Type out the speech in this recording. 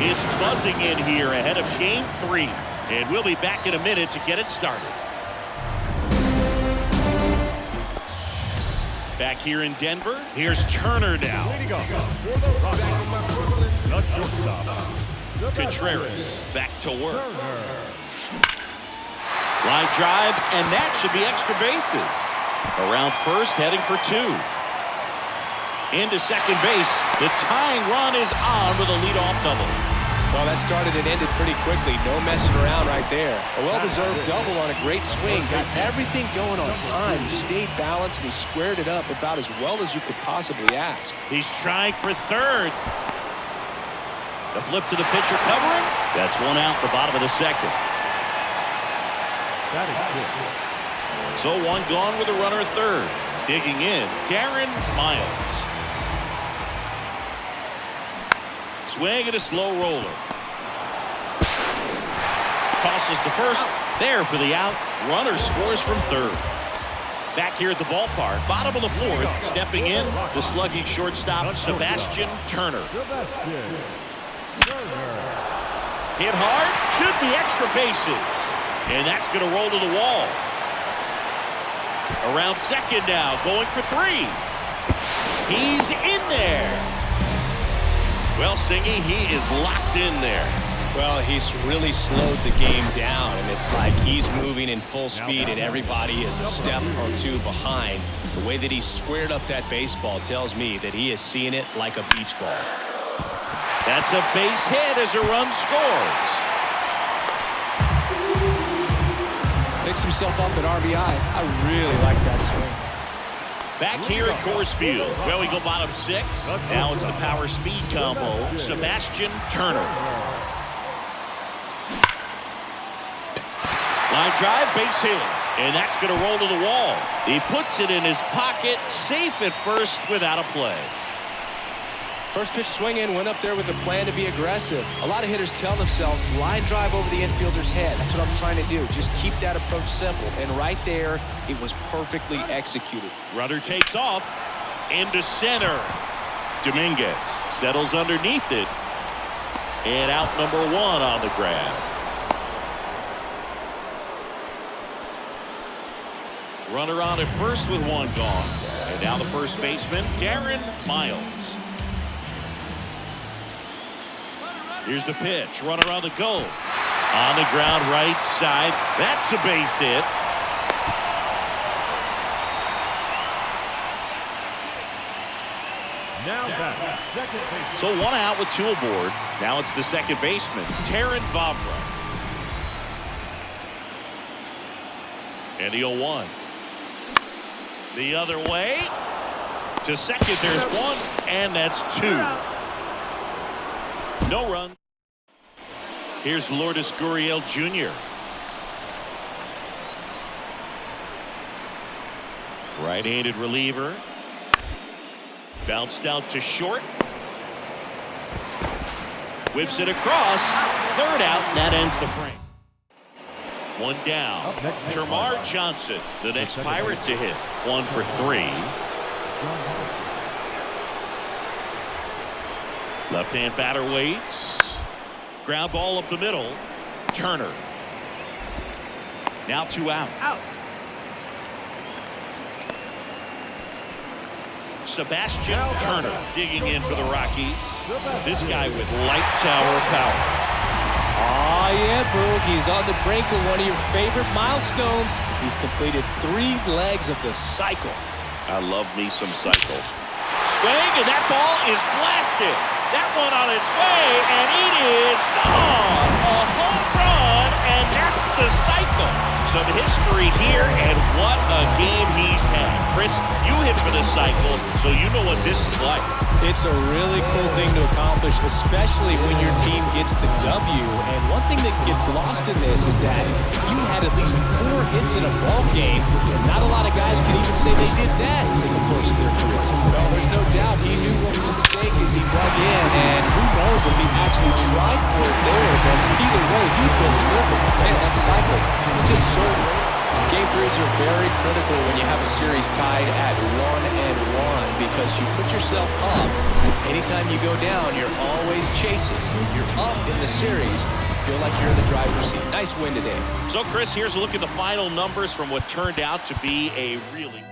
It's buzzing in here ahead of Game 3. And we'll be back in a minute to get it started. Back here in Denver, here's Turner now. Contreras back to work. Line drive, and that should be extra bases. Around first, heading for 2. Into second base. The tying run is on with a leadoff double. Well, that started and ended pretty quickly. No messing around right there. A well-deserved double on a great swing. Got everything going on time. He stayed balanced and he squared it up about as well as you could possibly ask. He's trying for third. The flip to the pitcher covering. That's one out the bottom of the second. That is good. So one gone with a runner at third. Digging in, Darren Miles. Swing and a slow roller. Tosses to first. There for the out. Runner scores from third. Back here at the ballpark. Bottom of the fourth. Stepping in, the slugging shortstop, Sebastian Turner. Hit hard. Should be extra bases. And that's going to roll to the wall. Around second now. Going for 3. He's in there. Well, Singy, he is locked in there. Well, he's really slowed the game down, and it's like he's moving in full speed, and everybody is a step or 2 behind. The way that he squared up that baseball tells me that he is seeing it like a beach ball. That's a base hit as a run scores. Picks himself up at RBI. I really like that swing. Back here at Coors Field. Well, we go bottom 6. Now it's the power speed combo. Sebastian Turner. Line drive, base hit. And that's going to roll to the wall. He puts it in his pocket, safe at first without a play. First pitch swing in, went up there with a plan to be aggressive. A lot of hitters tell themselves, line drive over the infielder's head. That's what I'm trying to do. Just keep that approach simple. And right there, it was perfectly executed. Runner takes off into center. Dominguez settles underneath it. And out number 1 on the grab. Runner on at first with 1 gone. And now the first baseman, Darren Miles. Here's the pitch. Runner on the go. On the ground right side. That's a base hit. Now back. Second base. So 1 out with 2 aboard. Now it's the second baseman, Terrin Vavra. And the 0-1. The other way. To second, there's 1. And that's 2. No run. Here's Lourdes Gurriel Jr. Right-handed reliever. Bounced out to short. Whips it across. Third out, and that ends the frame. 1 down. Termarr Johnson, the next Pirate to hit. 1 for 3. Left-hand batter waits. Ground ball up the middle. Turner. Now 2 out. Sebastian Turner digging in for the Rockies. This guy with light tower power. Oh, yeah, Boog. He's on the brink of one of your favorite milestones. He's completed 3 legs of the cycle. I love me some cycle. Swing, and that ball is blasted. That one on its way, and it is gone. A home run, and that's the cycle. Some history here, and what a game he's had. Chris, you hit for the cycle, so you know what this is like. It's a really cool thing to accomplish, especially when your team gets the W. And one thing that gets lost in this is that you had at least 4 hits in a ball game. And not a lot of guys can even say they did that in the course of their career. Well, there's no doubt he knew what was at stake as he dug in. And who knows if he actually tried for it there. But either way, he feels perfect. Man, that cycle is just so great. Game 3s are very critical when you have a series tied at 1-1 because you put yourself up. Anytime you go down, you're always chasing. chasing, when you're up in the series, feel like you're in the driver's seat. Nice win today. So, Chris, here's a look at the final numbers from what turned out to be a really